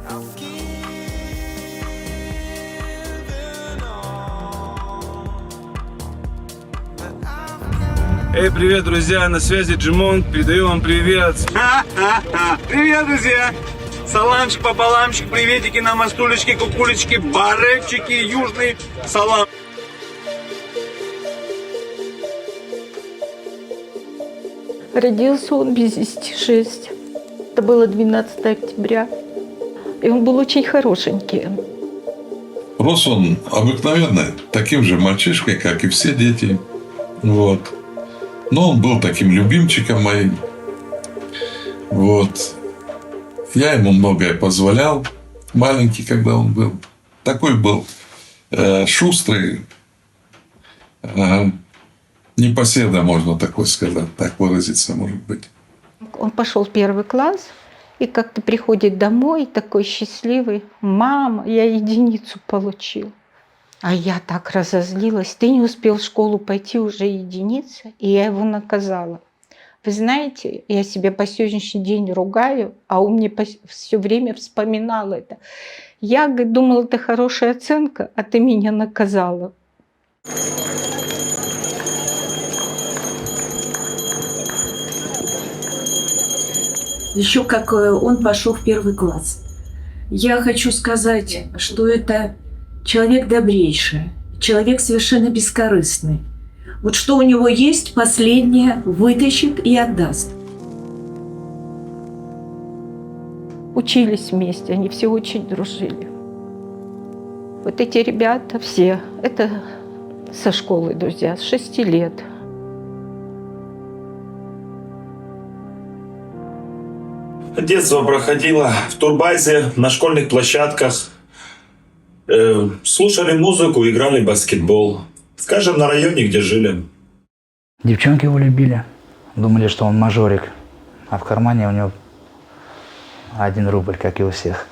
Эй, привет, друзья, на связи Джимон, передаю вам привет. Привет, друзья! Саламчик, пополамчик, приветики на мастулечки, кукулечки, баретчики, южный салам. Родился он без 10:06. Это было 12 октября. И он был очень хорошенький. Рос он обыкновенный, таким же мальчишкой, как и все дети. Вот. Но он был таким любимчиком моим. Вот. Я ему многое позволял. Маленький, когда он был. Такой был шустрый. Непоседа, можно такой сказать. Так выразиться, может быть. Он пошел в 1 класс и как-то приходит домой такой счастливый. Мама, я единицу получил. А я так разозлилась. Ты не успел в школу пойти, уже единица. И я его наказала. Вы знаете, я себя по сегодняшний день ругаю, а он мне все время вспоминал это. Я, говорит, думала, это хорошая оценка, а ты меня наказала. Еще как он пошел в 1 класс. Я хочу сказать, что это человек добрейший, человек совершенно бескорыстный. Вот что у него есть, последнее вытащит и отдаст. Учились вместе, они все очень дружили. Вот эти ребята все, это со школы друзья, с 6 лет. Детство проходило в турбазе, на школьных площадках. Слушали музыку, играли в баскетбол. Скажем, на районе, где жили. Девчонки его любили. Думали, что он мажорик. А в кармане у него 1 рубль, как и у всех.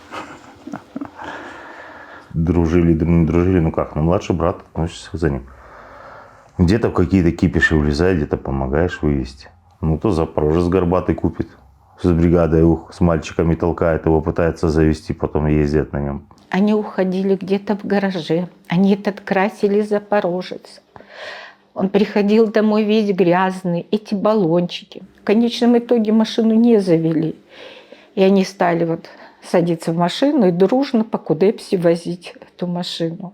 Дружили, не дружили, ну как, ну младший брат, относишься за ним. Где-то в какие-то кипиши влезает, где-то помогаешь вывести. Ну то Запорожец горбатый купит. С бригадой с мальчиками толкает, его пытается завести, потом ездят на нем. Они уходили где-то в гараже, они этот красили Запорожец. Он приходил домой весь грязный, эти баллончики. В конечном итоге машину не завели. И они стали вот садиться в машину и дружно по Кудепси возить эту машину.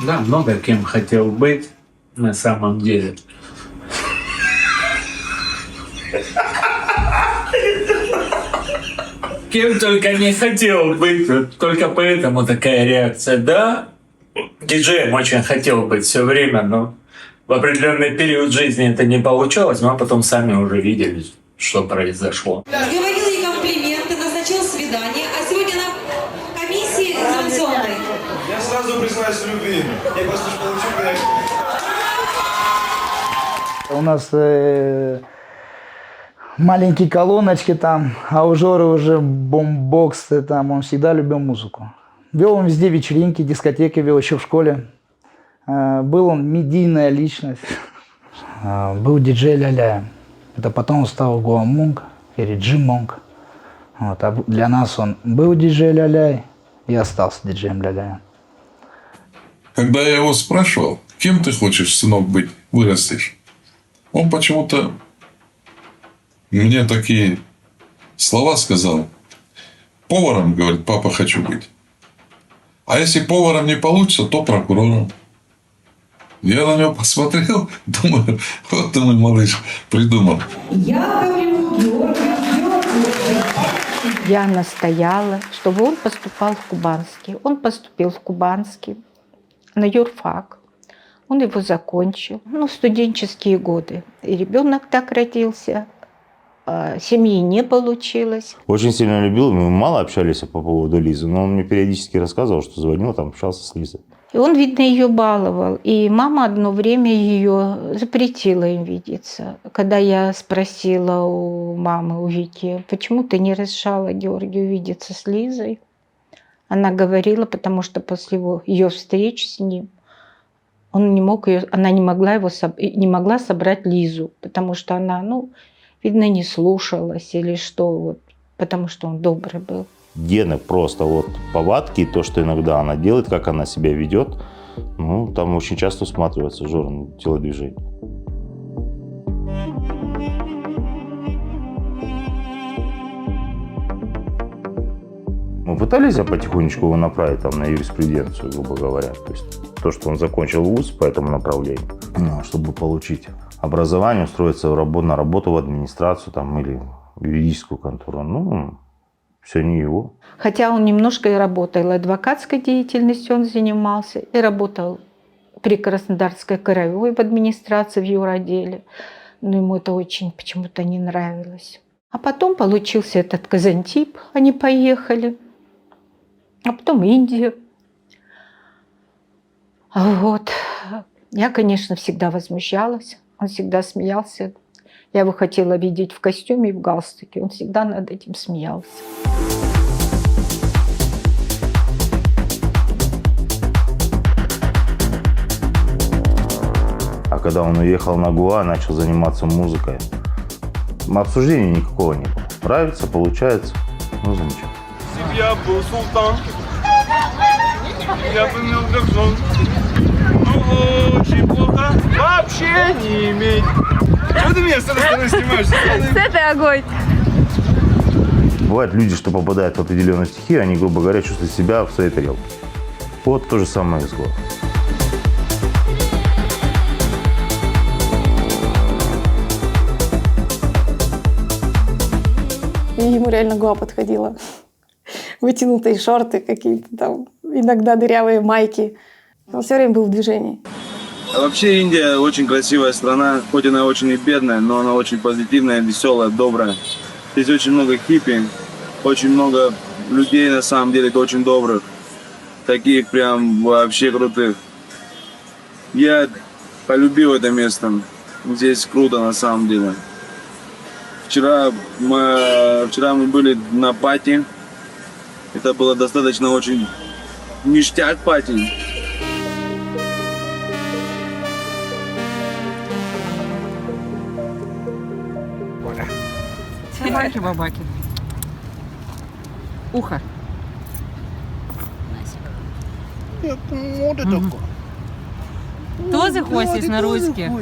Да, много кем хотел быть на самом деле. Кем только не хотел быть, только поэтому такая реакция. Да, диджеем очень хотел быть все время, но в определенный период жизни это не получалось, мы потом сами уже видели, что произошло. Говорил ей комплименты, назначил свидание, а сегодня на комиссии информационной. Я сразу признаюсь в любви. Я просто получу проект. У нас маленькие колоночки там, а у Жоры уже бомбоксы там. Он всегда любил музыку. Вел он везде вечеринки, дискотеки вел еще в школе. Был он медийная личность. Был диджей Ляля. Это потом он стал Гуамунг или Джимонг. Вот. А для нас он был диджей Ляля и остался диджеем Ляля. Когда я его спрашивал, кем ты хочешь, сынок, быть, вырастешь, он почему-то мне такие слова сказал. Поваром, говорит, папа, хочу быть. А если поваром не получится, то прокурором. Я на него посмотрел, думаю, вот ты мой малыш придумал. Я настояла, чтобы он поступал в Кубанский. Он поступил в Кубанский на юрфак. Он его закончил. Ну, студенческие годы. И ребенок так родился. Семьи не получилось. Очень сильно любил, мы мало общались по поводу Лизы, но он мне периодически рассказывал, что звонил, там общался с Лизой. И он, видно, ее баловал. И мама одно время ее запретила им видеться. Когда я спросила у мамы, у Вики, почему ты не разрешала Георгию видеться с Лизой, она говорила, потому что после ее встреч с ним Он не мог ее, она не могла его не могла собрать Лизу, потому что она, видно, не слушалась или что, вот, потому что он добрый был. Гены просто вот повадки, то, что иногда она делает, как она себя ведет, там очень часто усматривается Жора телодвижение. Мы пытались потихонечку его направить на юриспруденцию, грубо говоря. То есть то, что он закончил вуз по этому направлению, чтобы получить образование, устроиться на работу в администрацию или в юридическую контору. Все не его. Хотя он немножко и работал, и адвокатской деятельностью он занимался, и работал при Краснодарской краевой в администрации, в юротделе. Но ему это очень почему-то не нравилось. А потом получился этот Казантип, они поехали. А потом Индия. Вот. Я, конечно, всегда возмущалась. Он всегда смеялся. Я его хотела видеть в костюме и в галстуке. Он всегда над этим смеялся. А когда он уехал на Гоа, начал заниматься музыкой, обсуждения никакого не было. Нравится, получается, замечательно. Если б я был султан, я бы имел дракон. Очень плохо вообще не иметь. Что ты меня с этой стороны снимаешь? С этой огонь. Бывают люди, что попадают в определенную стихию, они, грубо говоря, чувствуют себя в своей тарелке. Вот то же самое и с Гоа. И ему реально Гоа подходила. Вытянутые шорты какие-то там, иногда дырявые майки. Он все время был в движении. А вообще Индия очень красивая страна, хоть она очень и бедная, но она очень позитивная, веселая, добрая. Здесь очень много хиппи, очень много людей на самом деле очень добрых, таких прям вообще крутых. Я полюбил это место, здесь круто на самом деле. Вчера мы были на пати, это было достаточно очень ништяк пати. Бабаки. Ухо. Тоже хочешь на ручке?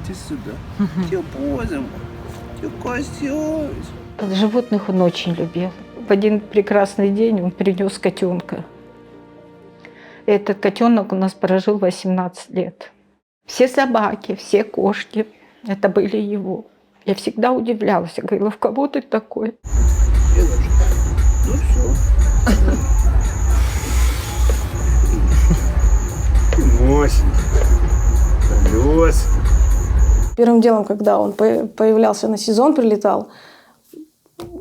Животных он очень любил. В один прекрасный день он принес котенка. Этот котенок у нас прожил 18 лет. Все собаки, все кошки, это были его. Я всегда удивлялась. Я говорила, в кого ты такой? Первым делом, когда он появлялся на сезон, прилетал,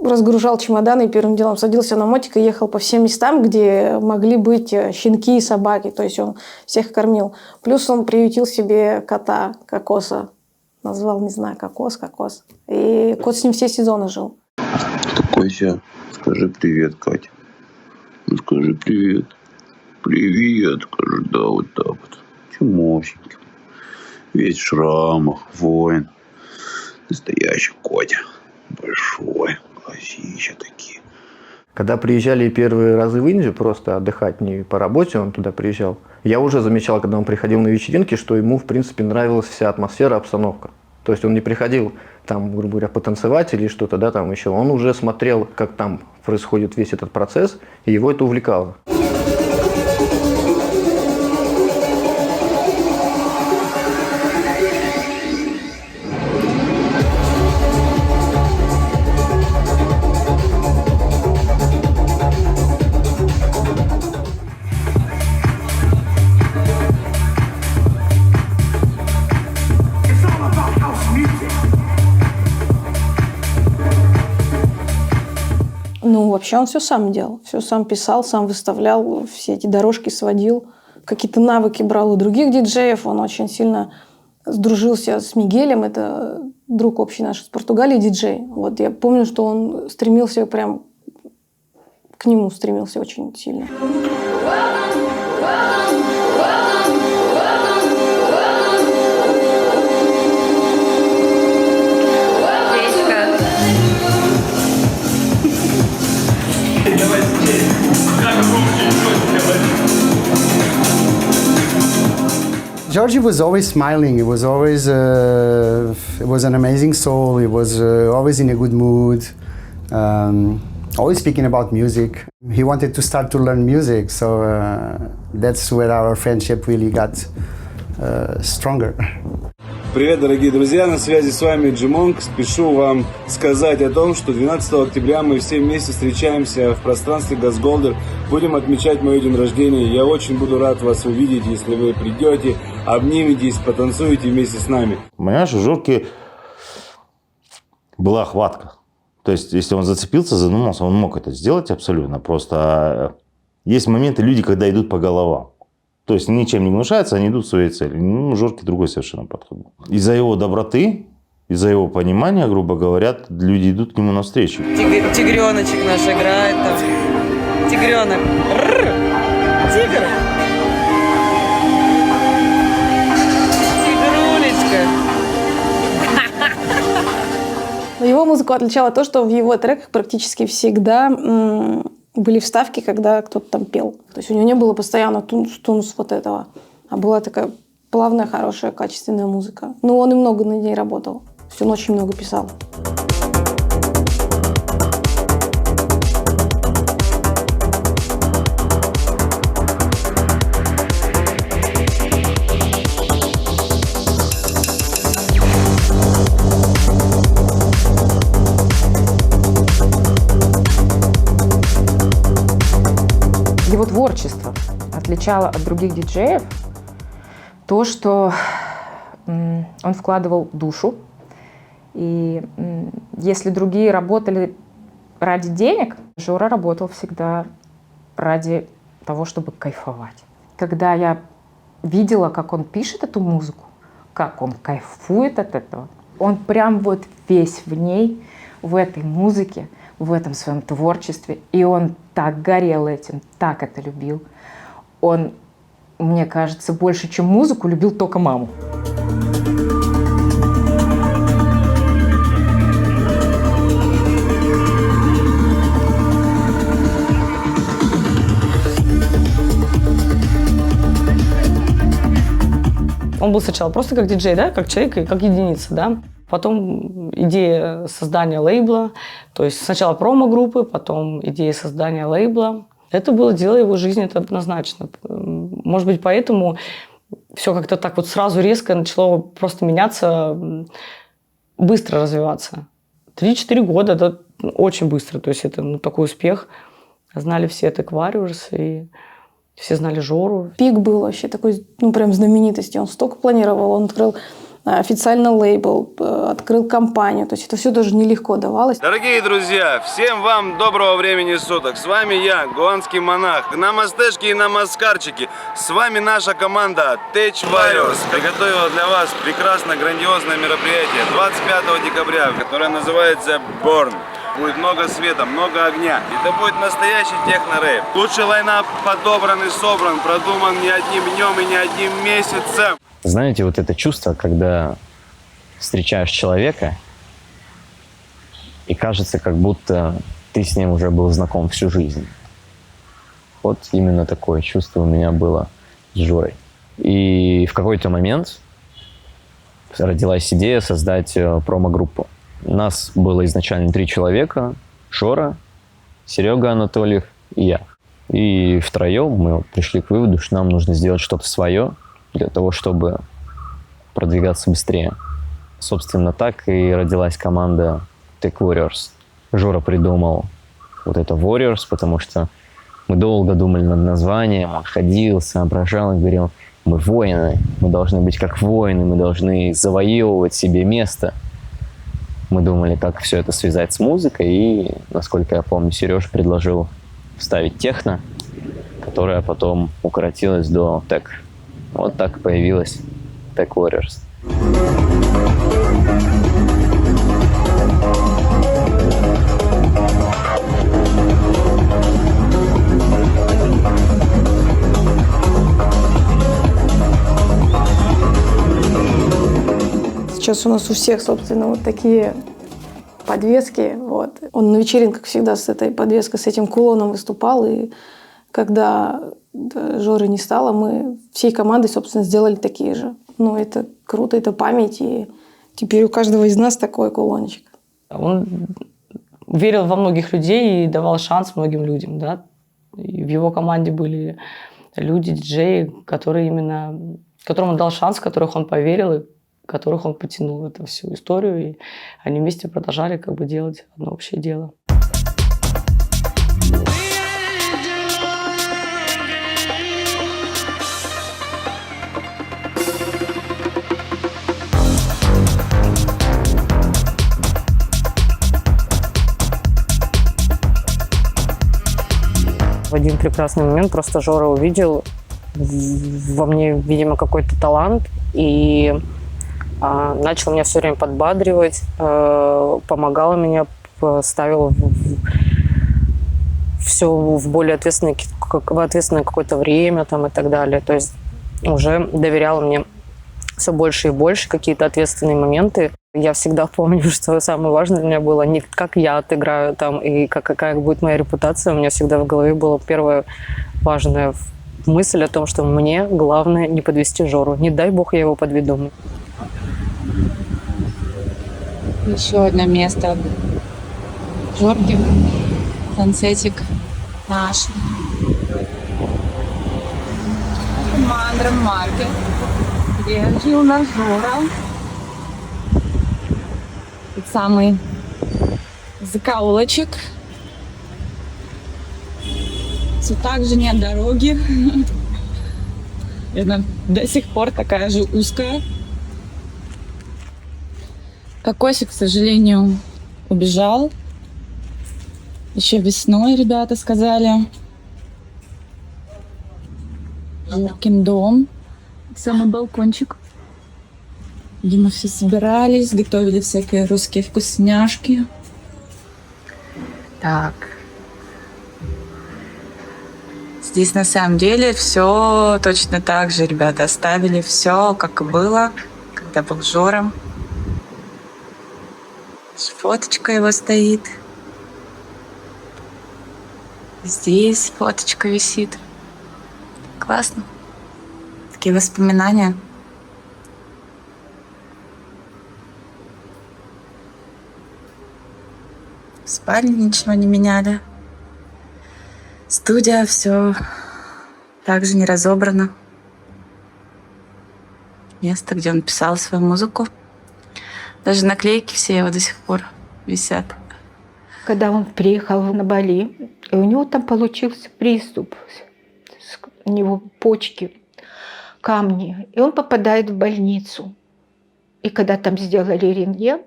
разгружал чемоданы и первым делом садился на мотик и ехал по всем местам, где могли быть щенки и собаки. То есть он всех кормил. Плюс он приютил себе кота, Кокоса. Назвал, не знаю, Кокос. И кот с ним все сезоны жил. Кося, скажи привет, Катя. Скажи привет. Привет, скажи, да, вот так вот. Чумовщенький. Весь в шрамах, воин. Настоящий Котя. Большой. Глазища такие. Когда приезжали первые разы в Индию, просто отдыхать, не по работе, он туда приезжал, я уже замечал, когда он приходил на вечеринки, что ему, в принципе, нравилась вся атмосфера, обстановка. То есть он не приходил, там, грубо говоря, потанцевать или что-то, да, там еще. Он уже смотрел, как там происходит весь этот процесс, и его это увлекало. Вообще он все сам делал, все сам писал, сам выставлял, все эти дорожки сводил, какие-то навыки брал у других диджеев. Он очень сильно сдружился с Мигелем, это друг общий наш из Португалии, диджей. Вот я помню, что он стремился прям к нему, стремился очень сильно. Georgie was always smiling. It was always it was an amazing soul. He was always in a good mood. Always speaking about music. He wanted to start to learn music, so that's where our friendship really got stronger. Привет, дорогие друзья, на связи с вами Джимонг. Спешу вам сказать о том, что 12 октября мы все вместе встречаемся в пространстве Газголдер. Будем отмечать мой день рождения. Я очень буду рад вас увидеть, если вы придете, обниметесь, потанцуете вместе с нами. Понимаешь, у Жорки была хватка. То есть, если он зацепился, задумался, он мог это сделать абсолютно. Просто есть моменты, люди, когда идут по головам. То есть, ничем не внушаются, они идут к своей цели. Ну, Жорке другой совершенно подход. Из-за его доброты, из-за его понимания, грубо говоря, люди идут к нему навстречу. Тигреночек наш играет там. Тигренок. Тигр. Тигрулечка. Но его музыку отличало то, что в его треках практически всегда были вставки, когда кто-то там пел. То есть у него не было постоянно тунс вот этого, а была такая плавная, хорошая, качественная музыка. Ну, он и много над ней работал. Всю ночь много писал. Его творчество отличало от других диджеев то, что он вкладывал душу. И если другие работали ради денег, Жора работал всегда ради того, чтобы кайфовать. Когда я видела, как он пишет эту музыку, как он кайфует от этого, он прям вот весь в ней, в этой музыке, в этом своем творчестве, и он так горел этим, так это любил. Он, мне кажется, больше, чем музыку, любил только маму. Он был сначала просто как диджей, да, как человек и как единица, да. Потом идея создания лейбла, то есть сначала промо-группы, потом идея создания лейбла. Это было дело его жизни, это однозначно. Может быть, поэтому все как-то так вот сразу резко начало просто меняться, быстро развиваться. 3-4 года, это очень быстро, то есть это такой успех. Знали все Tech Warriors, и все знали Жору. Пик был вообще такой, прям знаменитости. Он столько планировал, он открыл официально лейбл, открыл компанию. То есть это все тоже нелегко давалось. Дорогие друзья, всем вам доброго времени суток. С вами я, гуанский монах. Намастешки и намаскарчики. С вами наша команда Tech Warriors. Приготовила для вас прекрасное, грандиозное мероприятие 25 декабря, которое называется Born. Будет много света, много огня. Это будет настоящий техно-рейв. Лучший лайнап подобран и собран, продуман не одним днем и не одним месяцем. Знаете, вот это чувство, когда встречаешь человека, и кажется, как будто ты с ним уже был знаком всю жизнь. Вот именно такое чувство у меня было с Жорой. И в какой-то момент родилась идея создать промо-группу. Нас было изначально 3 человека: Жора, Серега Анатольев и я. И втроем мы пришли к выводу, что нам нужно сделать что-то свое для того, чтобы продвигаться быстрее. Собственно, так и родилась команда Tech Warriors. Жора придумал вот это Warriors, потому что мы долго думали над названием, он ходил, соображал и говорил: мы воины, мы должны быть как воины, мы должны завоевывать себе место. Мы думали, как все это связать с музыкой, и, насколько я помню, Сережа предложил вставить техно, которая потом укоротилась до Tech. Вот так появилась Tech Warriors. Сейчас у нас у всех, собственно, вот такие подвески. Вот. Он на вечеринках всегда с этой подвеской, с этим кулоном выступал. И когда Жоры не стало, мы всей командой, собственно, сделали такие же. Ну, это круто, это память, и теперь у каждого из нас такой кулончик. Он верил во многих людей и давал шанс многим людям, да. И в его команде были люди, диджеи, которым он дал шанс, в которых он поверил, и которых он потянул эту всю историю. И они вместе продолжали как бы делать одно общее дело. В один прекрасный момент просто Жора увидел во мне, видимо, какой-то талант и начал меня все время подбадривать, помогал меня, ставил все в более ответственное какое-то время там, и так далее. То есть уже доверял мне все больше и больше какие-то ответственные моменты. Я всегда помню, что самое важное для меня было не как я отыграю там и какая будет моя репутация. У меня всегда в голове была первая важная мысль о том, что мне главное не подвести Жору. Не дай бог я его подведу. Еще одно место. Жорки. Сансетик наш. Мандра Маркет, где жил наш Жора. Тот самый закоулочек. Все так же нет дороги. И она до сих пор такая же узкая. Кокосик, к сожалению, убежал. Еще весной ребята сказали. Жоркин дом. Самый балкончик. Где мы все собирались, готовили всякие русские вкусняшки. Так. Здесь на самом деле все точно так же, ребята. Оставили все, как и было, когда был Жора. Фоточка его стоит. Здесь фоточка висит. Классно. Такие воспоминания. В спальне ничего не меняли. Студия, все также не разобрано. Место, где он писал свою музыку. Даже наклейки все его до сих пор висят. Когда он приехал на Бали, и у него там получился приступ. У него почки, камни. И он попадает в больницу. И когда там сделали рентген,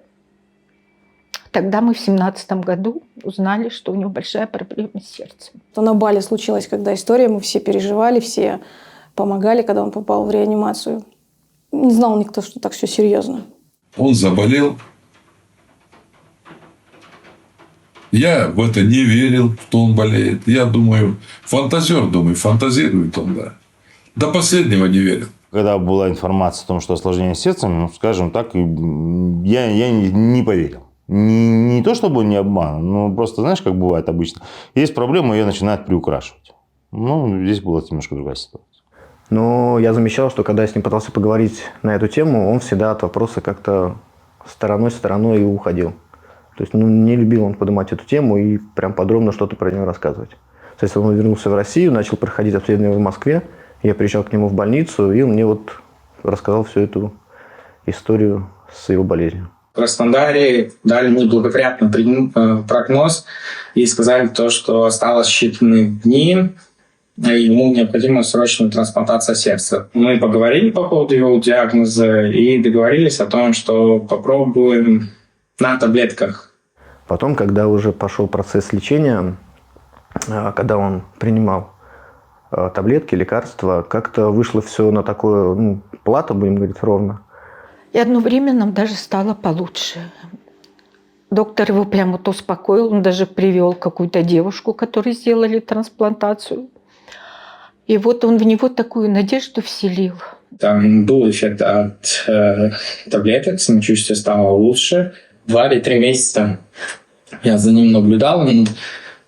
тогда мы в 2017 году узнали, что у него большая проблема с сердцем. На Бали случилась когда история, мы все переживали, все помогали, когда он попал в реанимацию. Не знал никто, что так все серьезно. Он заболел. Я в это не верил, что он болеет. Я думаю, фантазирует он, да. До последнего не верил. Когда была информация о том, что осложнение с сердцем, ну, скажем так, я не поверил. Не то, чтобы не обман, но просто, знаешь, как бывает обычно. Есть проблема, ее начинают приукрашивать. Ну, здесь была немножко другая ситуация. Но я замечал, что когда я с ним пытался поговорить на эту тему, он всегда от вопроса как-то стороной и уходил. То есть, не любил он поднимать эту тему и прям подробно что-то про нее рассказывать. Соответственно, он вернулся в Россию, начал проходить обследование в Москве. Я приезжал к нему в больницу, и он мне рассказал всю эту историю с его болезнью. В Краснодаре дали неблагоприятный прогноз и сказали то, что осталось считанные дни, и ему необходима срочная трансплантация сердца. Мы поговорили по поводу его диагноза и договорились о том, что попробуем на таблетках. Потом, когда уже пошел процесс лечения, когда он принимал таблетки, лекарства, как-то вышло все на такое, плато, будем говорить, ровно. И одно время нам даже стало получше. Доктор его прямо успокоил, он даже привел какую-то девушку, которой сделали трансплантацию. И он в него такую надежду вселил. Там был эффект от таблеток, самочувствие стало лучше. 2 или 3 месяца я за ним наблюдал, он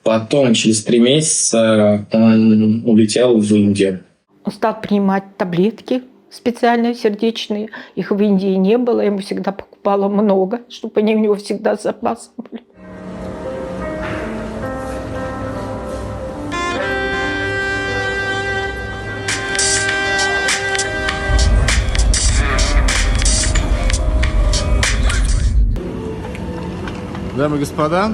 Потом, через 3 месяца, он улетел в Индию. Он стал принимать таблетки специальные сердечные. Их в Индии не было. Я ему всегда покупала много, чтобы они у него всегда с запасом были. Дамы и господа,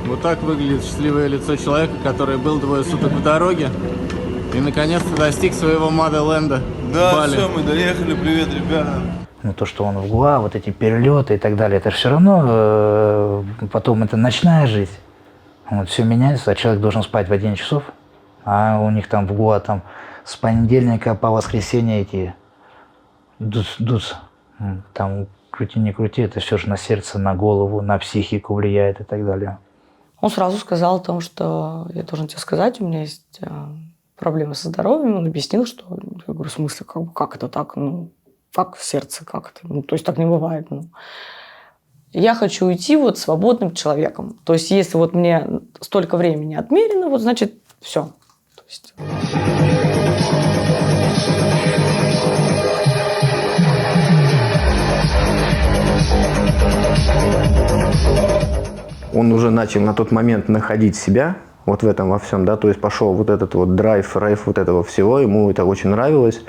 вот так выглядит счастливое лицо человека, который был 2 суток в дороге и наконец-то достиг своего Мадерленда. Да, Бали. все, мы доехали, привет, ребята. Ну, то, что он в Гоа, вот эти перелеты и так далее, это же все равно потом это ночная жизнь. Вот, все меняется, а человек должен спать в 11 часов, а у них там в Гоа там с понедельника по воскресенье эти дуц. Там крути не крути, это все же на сердце, на голову, на психику влияет и так далее. Он сразу сказал о том, что я должен тебе сказать, у меня есть проблемы со здоровьем. Он объяснил, что... Я говорю, в смысле, как это так? Ну, как сердце, как это? Ну, то есть так не бывает. Ну. Я хочу уйти вот свободным человеком. То есть если вот мне столько времени отмерено, вот значит все. То есть... Он уже начал на тот момент находить себя вот в этом во всем, да, то есть пошел вот этот вот драйв, рейв вот этого всего, ему это очень нравилось.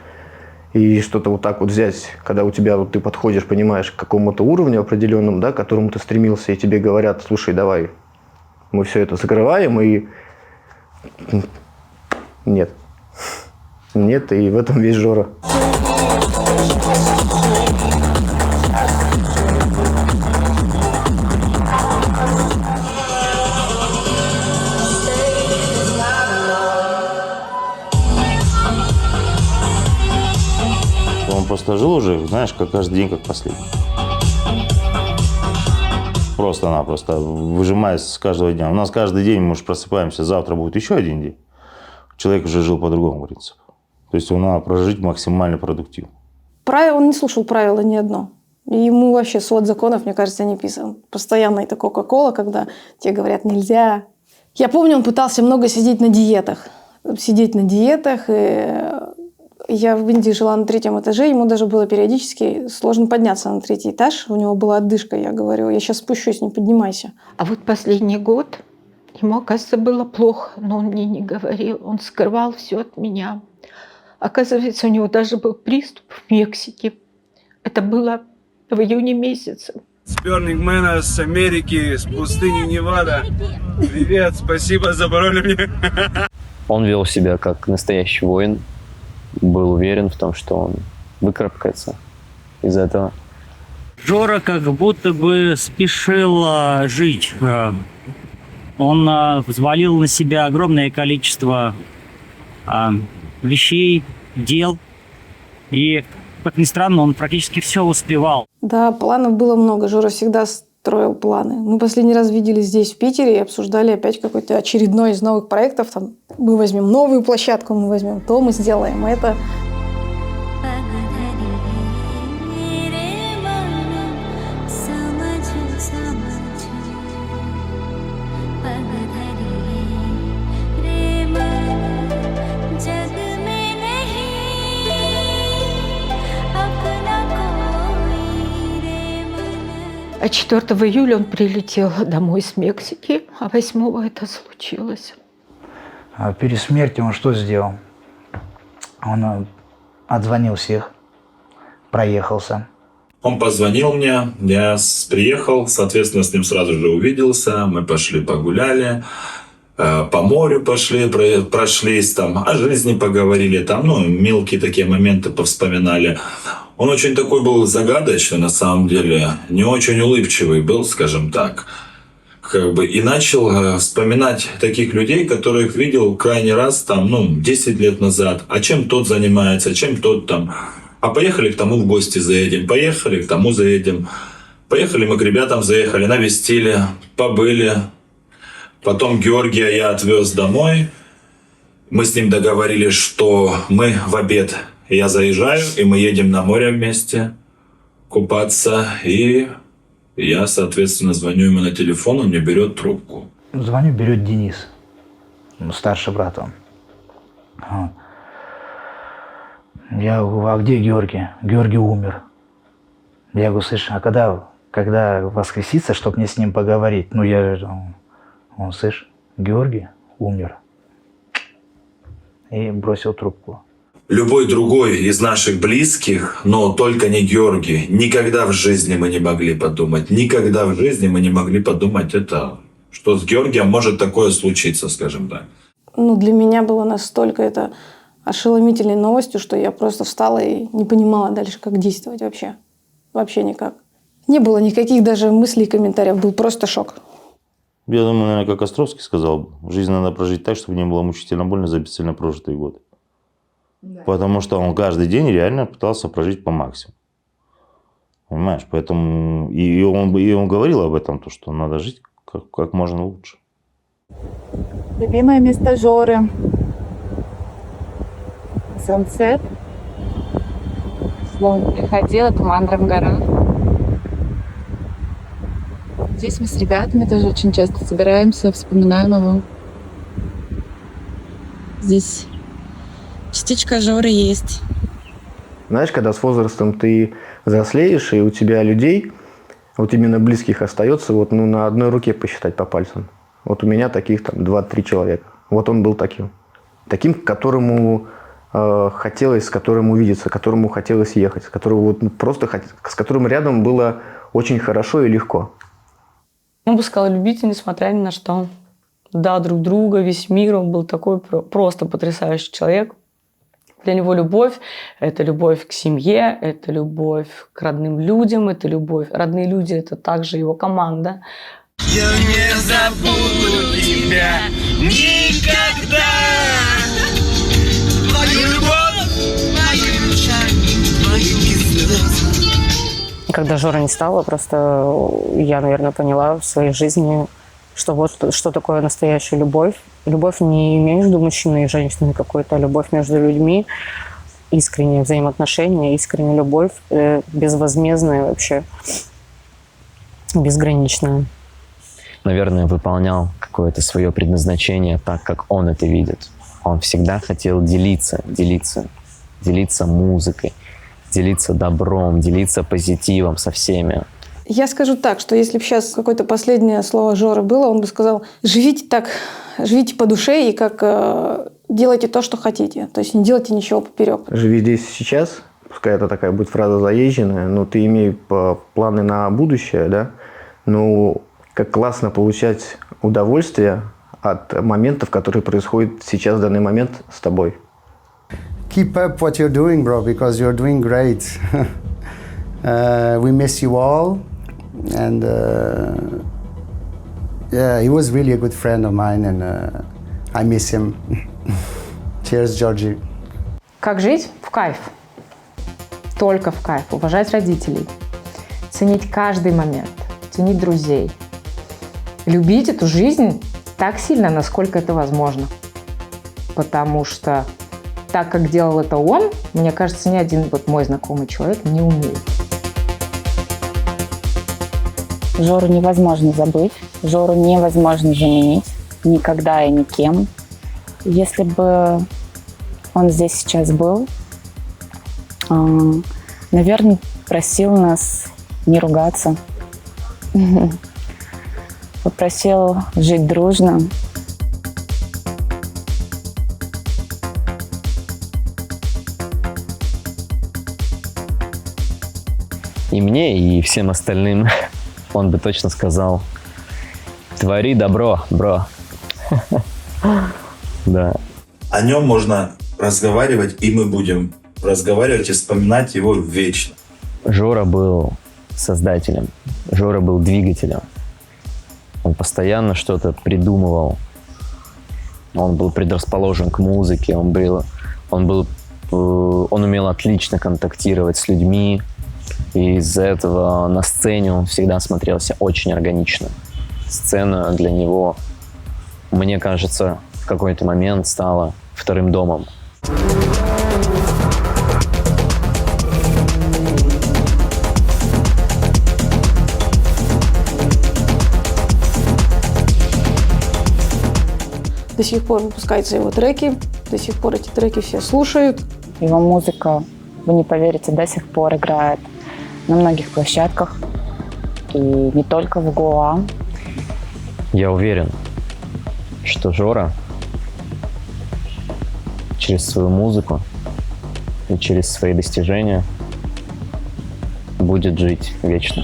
И что-то вот так вот взять, когда у тебя вот ты подходишь, понимаешь, к какому-то уровню определенному, да, к которому ты стремился, и тебе говорят, слушай, давай, мы все это закрываем, и нет. Нет, и в этом весь Жора. Он просто жил уже, знаешь, как каждый день, как последний. Просто-напросто, выжимаясь с каждого дня. У нас каждый день, мы же просыпаемся, завтра будет еще один день. Человек уже жил по другому принципу. То есть надо прожить максимально продуктивно. Он не слушал правила ни одно. И ему вообще свод законов, мне кажется, не писан. Постоянно это Кока-Кола, когда тебе говорят нельзя. Я помню, он пытался много сидеть на диетах. И я в Индии жила на 3-м этаже, ему даже было периодически сложно подняться на 3-й этаж. У него была отдышка, я говорю, я сейчас спущусь, не поднимайся. А вот последний год ему, оказывается, было плохо, но он мне не говорил, он скрывал все от меня. Оказывается, у него даже был приступ в Мексике. Это было в июне месяце. С Burning Man, с Америки, с пустыни Невада. Привет, спасибо за пароль мне. Он вел себя как настоящий воин, был уверен в том, что он выкарабкается из этого. Жора как будто бы спешил жить. Он взвалил на себя огромное количество вещей, дел. И, как ни странно, он практически все успевал. Да, планов было много. Жора всегда строил планы. Мы последний раз виделись здесь, в Питере, и обсуждали опять какой-то очередной из новых проектов. Там, мы возьмем новую площадку, мы возьмем то, мы сделаем это. А 4 июля он прилетел домой с Мексики, а 8-го это случилось. А перед смертью он что сделал? Он отзвонил всех, проехался. Он позвонил мне, я приехал, соответственно, с ним сразу же увиделся, мы пошли погуляли, по морю пошли, прошлись там, о жизни поговорили, там, мелкие такие моменты повспоминали. Он очень такой был загадочный, на самом деле, не очень улыбчивый был, скажем так. И начал вспоминать таких людей, которых видел крайний раз, 10 лет назад. А чем тот занимается, чем тот там. А поехали к тому в гости заедем, поехали к тому заедем. Поехали мы к ребятам заехали, навестили, побыли. Потом Георгия я отвез домой. Мы с ним договорились, что мы в обед я заезжаю, и мы едем на море вместе купаться. И я, соответственно, звоню ему на телефон, он мне берет трубку. Звоню, берет Денис. старший брат он. Вот. Я говорю, а где Георгий? Георгий умер. Я говорю, слышь, а когда воскресится, чтобы мне с ним поговорить? Ну, он, слышь, Георгий умер. И бросил трубку. Любой другой из наших близких, но только не Георгий. Никогда в жизни мы не могли подумать. Никогда в жизни мы не могли подумать, что с Георгием может такое случиться, скажем так. Ну, для меня было настолько это ошеломительной новостью, что я просто встала и не понимала дальше, как действовать вообще. Вообще никак. Не было никаких даже мыслей и комментариев. Был просто шок. Я думаю, наверное, как Островский сказал, жизнь надо прожить так, чтобы не было мучительно больно за бесцельно прожитые годы. Да. Потому что он каждый день реально пытался прожить по максимуму. Понимаешь? Поэтому и он говорил об этом, то, что надо жить как можно лучше. Любимое место Жоры. Сансет. Словно приходила к Мандрам горам. Здесь мы с ребятами тоже очень часто собираемся, вспоминаем его. Здесь частичка Жоры есть. Знаешь, когда с возрастом ты взрослеешь, и у тебя людей, вот именно близких остается, вот на одной руке посчитать по пальцам. Вот у меня таких там 2-3 человека. Вот он был таким. Таким, к которому хотелось, с которым увидеться, к которому хотелось ехать, с которым рядом было очень хорошо и легко. Он бы сказал, любите, несмотря ни на что. Да, друг друга, весь мир. Он был такой просто потрясающий человек. Для него любовь – это любовь к семье, это любовь к родным людям, это любовь. Родные люди – это также его команда. Я не забуду тебя никогда. Твою любовь, твою печаль, твою слезы. Когда Жора не стало, просто я, наверное, поняла в своей жизни, что вот что такое настоящая любовь. Любовь не между мужчиной и женщиной какой-то, а любовь между людьми. Искренние взаимоотношения, искренняя любовь, безвозмездная вообще, безграничная. Наверное, выполнял какое-то свое предназначение так, как он это видит. Он всегда хотел делиться музыкой, делиться добром, делиться позитивом со всеми. Я скажу так, что если бы сейчас какое-то последнее слово Жоры было, он бы сказал, живите так, живите по душе и как делайте то, что хотите. То есть не делайте ничего поперек. Живи здесь и сейчас, пускай это такая будет фраза заезженная, но ты имей планы на будущее, да? Ну, как классно получать удовольствие от моментов, которые происходят сейчас в данный момент с тобой. Keep up what you're doing, bro, because you're doing great. We miss you all. And yeah, he was really a good friend of mine, and I miss him. Cheers, Georgie. Как жить? В кайф. Только в кайф. Уважать родителей. Ценить каждый момент. Ценить друзей. Любить эту жизнь так сильно, насколько это возможно. Потому что так, как делал это он, мне кажется, ни один мой знакомый человек не умеет. Жору невозможно забыть, Жору невозможно заменить никогда и никем. Если бы он здесь сейчас был, наверное, просил нас не ругаться, попросил жить дружно. И мне, и всем остальным он бы точно сказал: твори добро, бро. Да. О нем можно разговаривать, и мы будем разговаривать и вспоминать его вечно. Жора был создателем, Жора был двигателем. Он постоянно что-то придумывал. Он был предрасположен к музыке, он умел отлично контактировать с людьми. И из-за этого на сцене он всегда смотрелся очень органично. Сцена для него, мне кажется, в какой-то момент стала вторым домом. До сих пор выпускаются его треки, до сих пор эти треки все слушают. Его музыка, вы не поверите, до сих пор играет на многих площадках. И не только в Гоа. Я уверен, что Жора через свою музыку и через свои достижения будет жить вечно.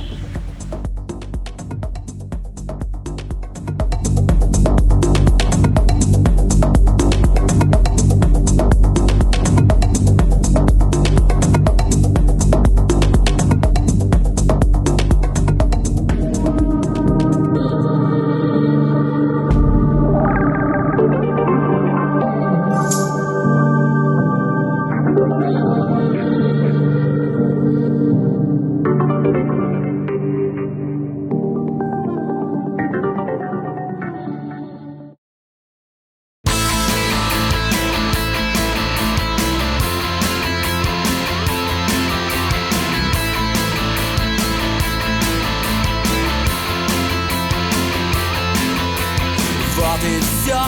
Вот и все,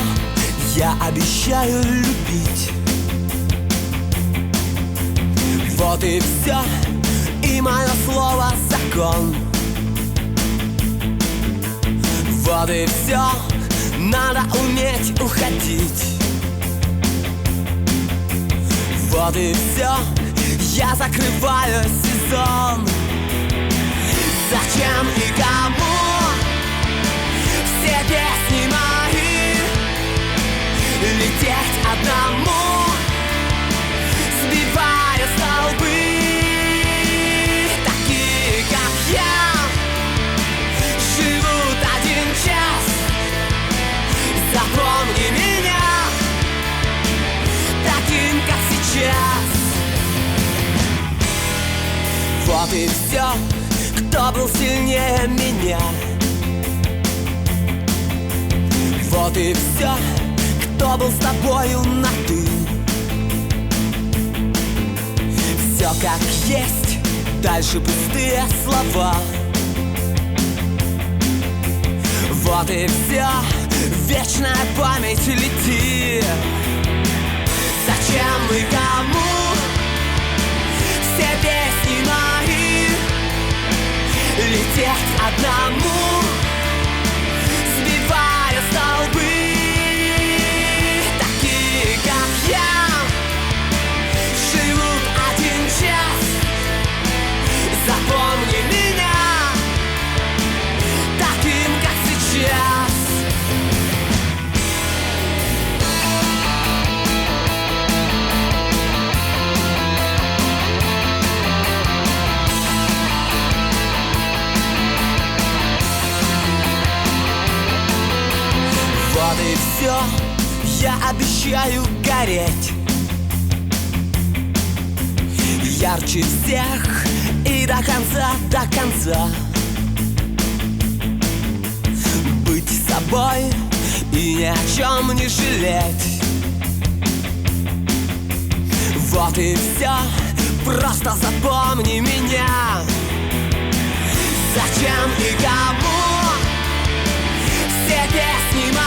я обещаю любить. Вот и все, и мое слово закон. Вот и все, надо уметь уходить. Вот и все, я закрываю сезон. Зачем и кому все песни мои? Лететь одному, сбивая столбы. Такие, как я, живут один час. Запомни меня таким, как сейчас. Вот и все, кто был сильнее меня. Вот и все, кто был с тобою на «ты». Все как есть, дальше пустые слова. Вот и все, вечная память лети. Зачем и кому все песни мои? Лететь одному, сбивая столбы. Такие, как я, живут один час. Запомни меня таким, как сейчас. Вот и все, я обещаю гореть ярче всех и до конца, до конца. Быть собой и ни о чем не жалеть. Вот и все, просто запомни меня. Зачем и кому все песни мои?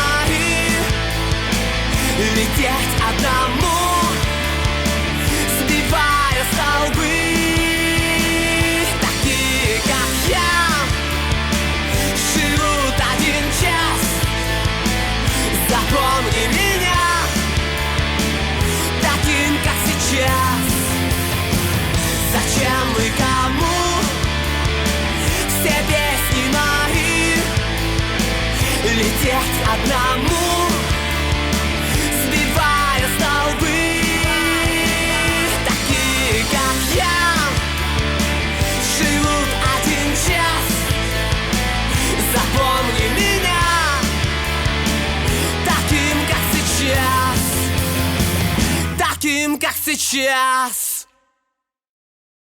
Лететь одному, сбивая столбы. Такие, как я, живут один час. Запомни меня таким, как сейчас. Зачем и кому все песни мои? Лететь одному, сбивая столбы. Такие, как я, живут один час. Запомни меня таким, как сейчас. Таким, как сейчас.